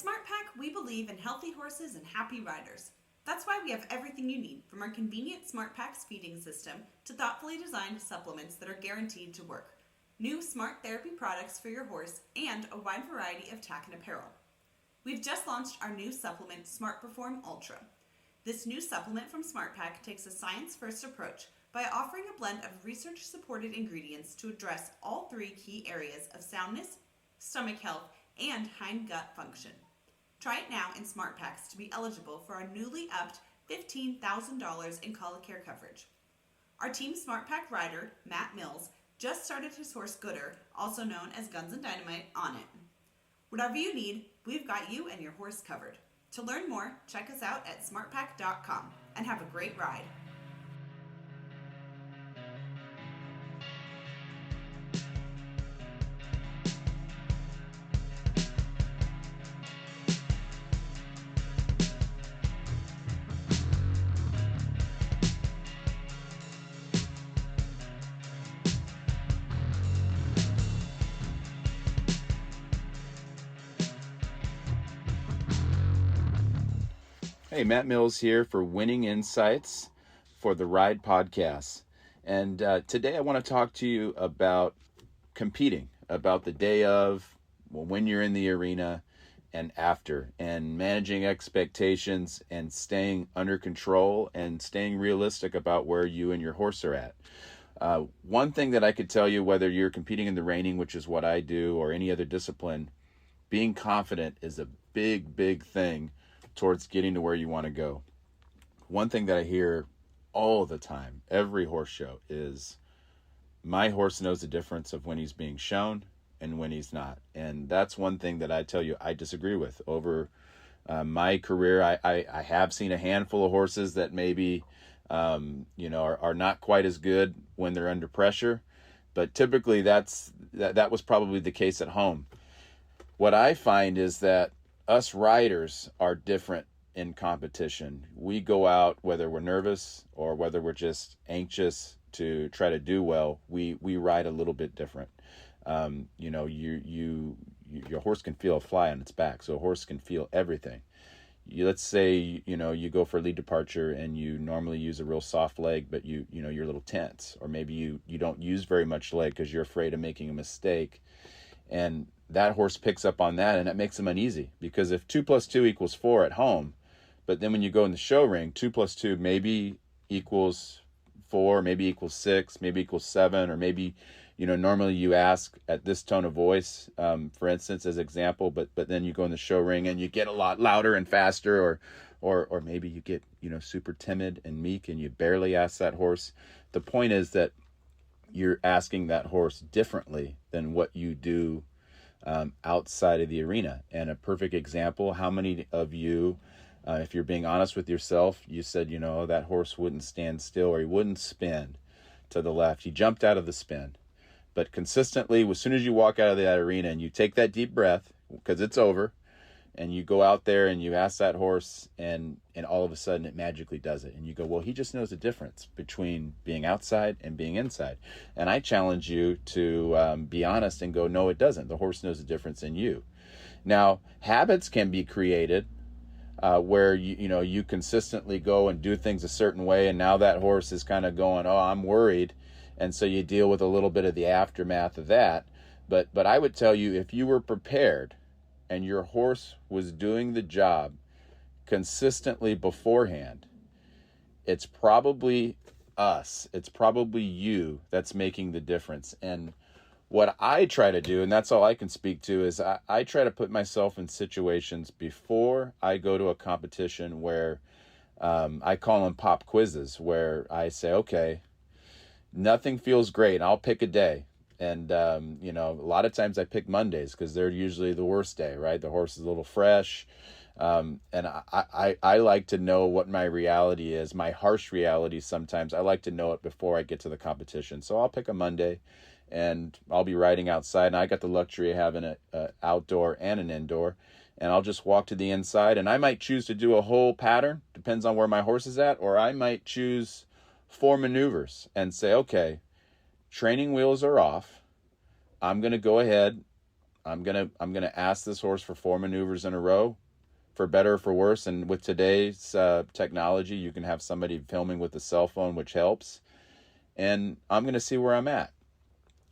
SmartPack, we believe in healthy horses and happy riders. That's why we have everything you need, from our convenient SmartPack's feeding system to thoughtfully designed supplements that are guaranteed to work, new smart therapy products for your horse, and a wide variety of tack and apparel. We've just launched our new supplement, Smart Perform Ultra. This new supplement from SmartPack takes a science-first approach by offering a blend of research-supported ingredients to address all three key areas of soundness, stomach health, and hind gut function. Try it now in Smart Packs to be eligible for our newly upped $15,000 in colic coverage. Our Team Smart Pack rider, Matt Mills, just started his horse Gooder, also known as Guns and Dynamite, on it. Whatever you need, we've got you and your horse covered. To learn more, check us out at smartpack.com and have a great ride. Hey, Matt Mills here for Winning Insights for the Ride Podcast. And today I want to talk to you about competing, about the day of, when you're in the arena and after, and managing expectations and staying under control and staying realistic about where you and your horse are at. One thing that I could tell you, whether you're competing in the reining, which is what I do, or any other discipline, being confident is a big, big thing towards getting to where you want to go. One thing that I hear all the time, every horse show, is my horse knows the difference of when he's being shown and when he's not. And that's one thing that I tell you I disagree with. Over my career, I have seen a handful of horses that maybe are not quite as good when they're under pressure, but typically that was probably the case at home. What I find is that us riders are different in competition. We go out, whether we're nervous or whether we're just anxious to try to do well, we ride a little bit different. Your horse can feel a fly on its back, so a horse can feel everything. Let's say, you go for a lead departure and you normally use a real soft leg, but you're a little tense, or maybe you don't use very much leg because you're afraid of making a mistake. And that horse picks up on that, and it makes him uneasy, because if 2 + 2 = 4 at home, but then when you go in the show ring, 2 + 2 maybe equals 4, maybe equals 6, maybe equals 7, or maybe, normally you ask at this tone of voice, for instance, as example, but then you go in the show ring and you get a lot louder and faster, or maybe you get, super timid and meek and you barely ask that horse. The point is that you're asking that horse differently than what you do outside of the arena. And a perfect example, how many of you, if you're being honest with yourself, you said, that horse wouldn't stand still, or he wouldn't spin to the left. He jumped out of the spin. But consistently, as soon as you walk out of that arena and you take that deep breath, because it's over, and you go out there and you ask that horse, and all of a sudden it magically does it. And you go, well, he just knows the difference between being outside and being inside. And I challenge you to be honest and go, no, it doesn't. The horse knows the difference in you. Now, habits can be created where you consistently go and do things a certain way, and now that horse is kind of going, oh, I'm worried. And so you deal with a little bit of the aftermath of that. But I would tell you, if you were prepared and your horse was doing the job consistently beforehand, it's probably us, it's probably you that's making the difference. And what I try to do, and that's all I can speak to, is I try to put myself in situations before I go to a competition where I call them pop quizzes, where I say, okay, nothing feels great. I'll pick a day. And, a lot of times I pick Mondays because they're usually the worst day, right? The horse is a little fresh. And I like to know what my reality is, my harsh reality sometimes. I like to know it before I get to the competition. So I'll pick a Monday and I'll be riding outside. And I got the luxury of having an outdoor and an indoor. And I'll just walk to the inside. And I might choose to do a whole pattern, depends on where my horse is at. Or I might choose 4 maneuvers and say, okay, training wheels are off. I'm going to go ahead. I'm gonna ask this horse for 4 maneuvers in a row, for better or for worse. And with today's technology, you can have somebody filming with a cell phone, which helps. And I'm gonna see where I'm at.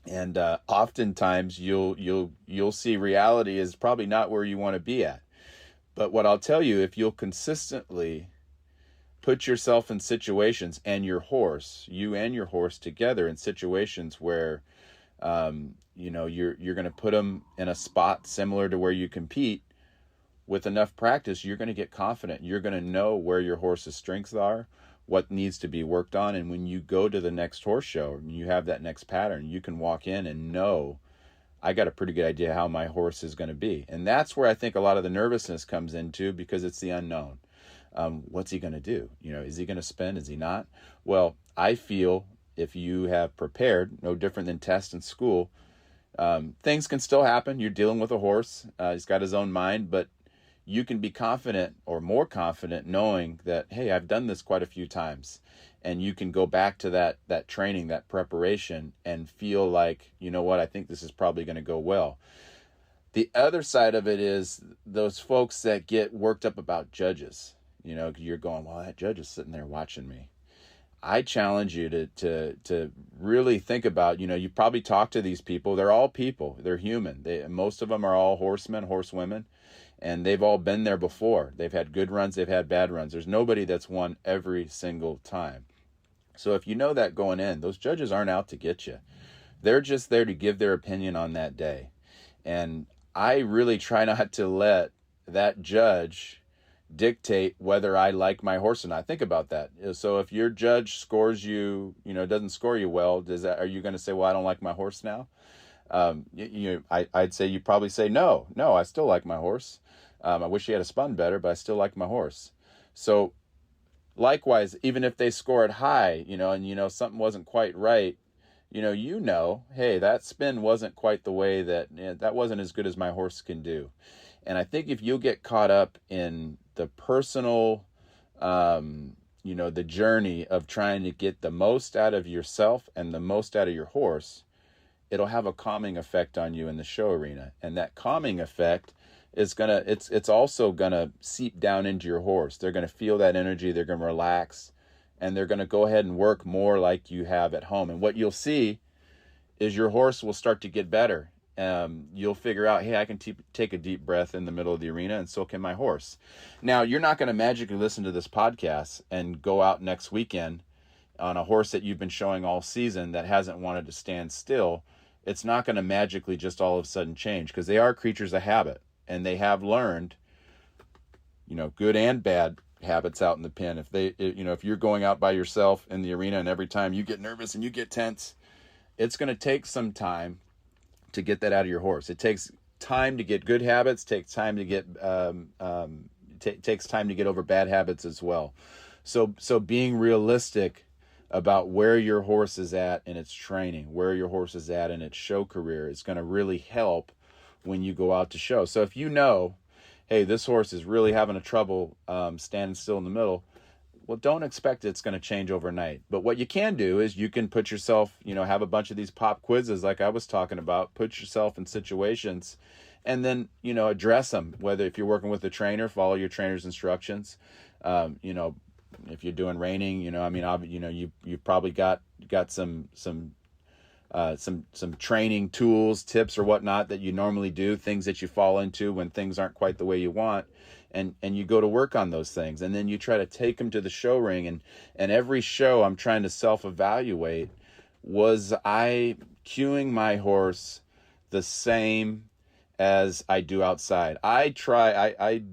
And oftentimes you'll see reality is probably not where you want to be at. But what I'll tell you, if you'll consistently put yourself in situations, and you and your horse together in situations where you're going to put them in a spot similar to where you compete, with enough practice, you're going to get confident. You're going to know where your horse's strengths are, what needs to be worked on. And when you go to the next horse show and you have that next pattern, you can walk in and know, I got a pretty good idea how my horse is going to be. And that's where I think a lot of the nervousness comes into, because it's the unknown. What's he going to do? Is he going to spin? Is he not? Well, I feel if you have prepared, no different than tests in school, things can still happen. You're dealing with a horse. He's got his own mind, but you can be confident, or more confident, knowing that, hey, I've done this quite a few times. And you can go back to that training, that preparation, and feel like, you know what, I think this is probably going to go well. The other side of it is those folks that get worked up about judges. You're going, well, that judge is sitting there watching me. I challenge you to really think about, you probably talk to these people. They're all people. They're human. Most of them are all horsemen, horsewomen, and they've all been there before. They've had good runs. They've had bad runs. There's nobody that's won every single time. So if you know that going in, those judges aren't out to get you. They're just there to give their opinion on that day. And I really try not to let that judge dictate whether I like my horse or not. Think about that. So if your judge scores you, doesn't score you well, are you going to say, well, I don't like my horse now? I'd say you probably say, no, I still like my horse. I wish he had a spun better, but I still like my horse. So likewise, even if they score it high, and something wasn't quite right, hey, that spin wasn't quite the way that wasn't as good as my horse can do. And I think if you'll get caught up in the personal, the journey of trying to get the most out of yourself and the most out of your horse, it'll have a calming effect on you in the show arena. And that calming effect is it's also gonna seep down into your horse. They're gonna feel that energy, they're gonna relax, and they're gonna go ahead and work more like you have at home. And what you'll see is your horse will start to get better. You'll figure out, hey, I can take a deep breath in the middle of the arena, and so can my horse. Now, you're not going to magically listen to this podcast and go out next weekend on a horse that you've been showing all season that hasn't wanted to stand still. It's not going to magically just all of a sudden change, because they are creatures of habit, and they have learned, good and bad habits out in the pen. If you're going out by yourself in the arena and every time you get nervous and you get tense, it's going to take some time to get that out of your horse. It takes time to get good habits, takes time to get takes time to get over bad habits as well. So being realistic about where your horse is at in its training, where your horse is at in its show career, is going to really help when you go out to show. So if hey, this horse is really having a trouble standing still in the middle, well, don't expect it's going to change overnight. But what you can do is you can put yourself, have a bunch of these pop quizzes like I was talking about, put yourself in situations, and then, address them. Whether if you're working with a trainer, follow your trainer's instructions. If you're doing reining, you've probably got some training tools, tips or whatnot that you normally do, things that you fall into when things aren't quite the way you want. And you go to work on those things, and then you try to take them to the show ring. And every show I'm trying to self-evaluate, was I cueing my horse the same as I do outside? I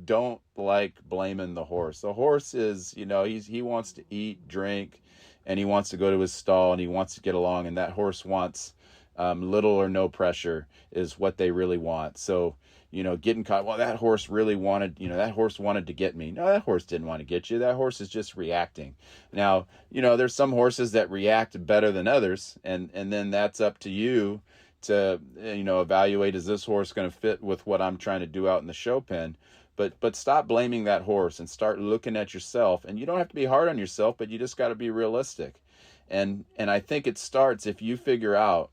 don't like blaming the horse. The horse is, he wants to eat, drink, and he wants to go to his stall, and he wants to get along. And that horse wants little or no pressure is what they really want. So, getting caught, well, that horse really wanted, that horse wanted to get me. No, that horse didn't want to get you. That horse is just reacting. Now, there's some horses that react better than others. And then that's up to you to, evaluate, is this horse going to fit with what I'm trying to do out in the show pen? But stop blaming that horse and start looking at yourself. And you don't have to be hard on yourself, but you just got to be realistic. And I think it starts if you figure out,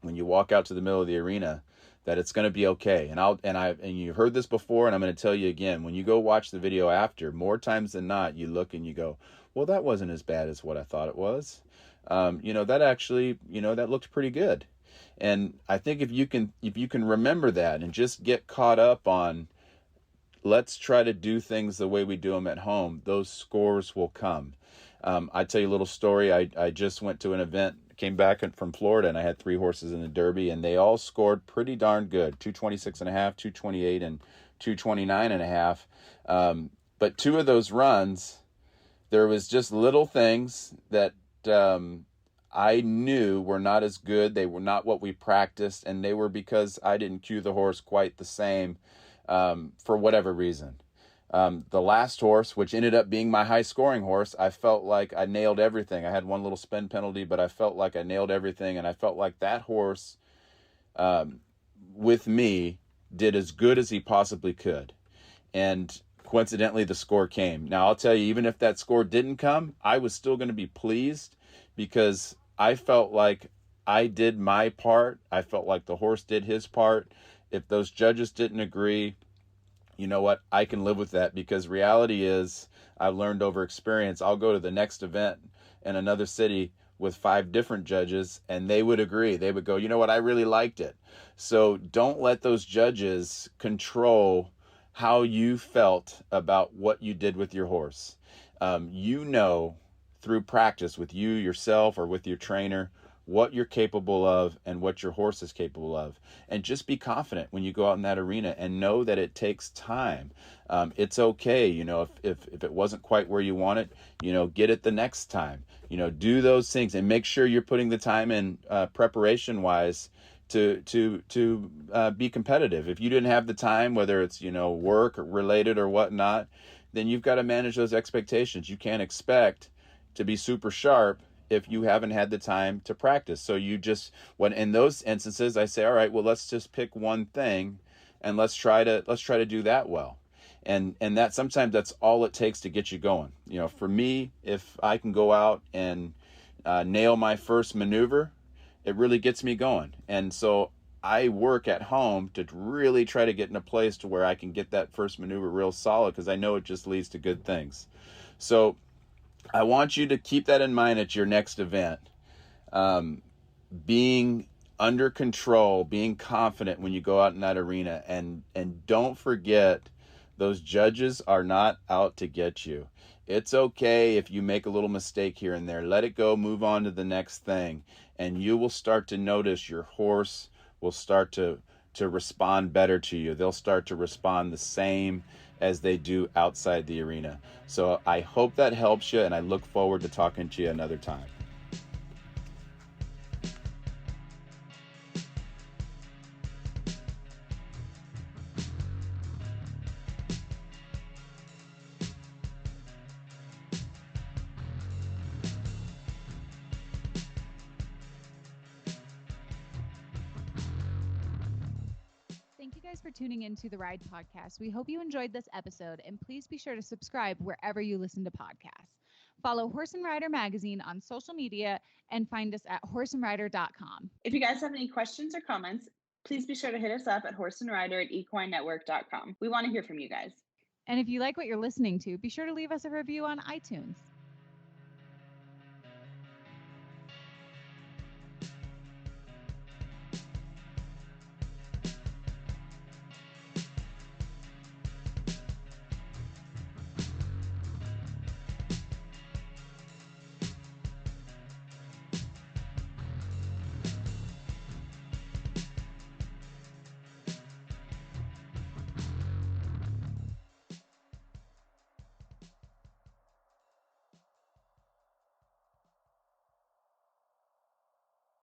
when you walk out to the middle of the arena, that it's going to be okay. And you heard this before, and I'm going to tell you again, when you go watch the video after, more times than not, you look and you go, well, that wasn't as bad as what I thought it was. That actually, that looked pretty good. And I think if you can remember that and just get caught up on, let's try to do things the way we do them at home, those scores will come. I tell you a little story. I just went to an event, came back from Florida, and I had 3 horses in the Derby, and they all scored pretty darn good, 226 and a half, 228, and 229 and a half. But 2 of those runs, there was just little things that I knew were not as good. They were not what we practiced, and they were because I didn't cue the horse quite the same for whatever reason. The last horse, which ended up being my high-scoring horse, I felt like I nailed everything. I had one little spin penalty, but I felt like I nailed everything, and I felt like that horse, with me, did as good as he possibly could. And coincidentally, the score came. Now, I'll tell you, even if that score didn't come, I was still going to be pleased because I felt like I did my part. I felt like the horse did his part. If those judges didn't agree, you know what? I can live with that, because reality is, I've learned over experience, I'll go to the next event in another city with 5 different judges, and they would agree. They would go, you know what? I really liked it. So don't let those judges control how you felt about what you did with your horse. Through practice with you yourself or with your trainer, what you're capable of and what your horse is capable of. And just be confident when you go out in that arena, and know that it takes time. It's okay, if it wasn't quite where you want it, get it the next time. Do those things and make sure you're putting the time in preparation wise to be competitive. If you didn't have the time, whether it's, work related or whatnot, then you've got to manage those expectations. You can't expect to be super sharp if you haven't had the time to practice. So when in those instances, I say, all right, well, let's just pick one thing and let's try to do that well. And that sometimes that's all it takes to get you going. For me, if I can go out and nail my first maneuver, it really gets me going. And so I work at home to really try to get in a place to where I can get that first maneuver real solid, because I know it just leads to good things. So I want you to keep that in mind at your next event. Being under control, being confident when you go out in that arena, and don't forget, those judges are not out to get you. It's okay if you make a little mistake here and there. Let it go, move on to the next thing, and you will start to notice your horse will start to respond better to you. They'll start to respond the same as they do outside the arena. So I hope that helps you, and I look forward to talking to you another time. Thank you guys for tuning into the Ride Podcast. We hope you enjoyed this episode, and please be sure to subscribe wherever you listen to podcasts. Follow Horse and Rider Magazine on social media and find us at horseandrider.com. If you guys have any questions or comments, please be sure to hit us up at horseandrider@equinenetwork.com. We want to hear from you guys. And if you like what you're listening to, be sure to leave us a review on iTunes.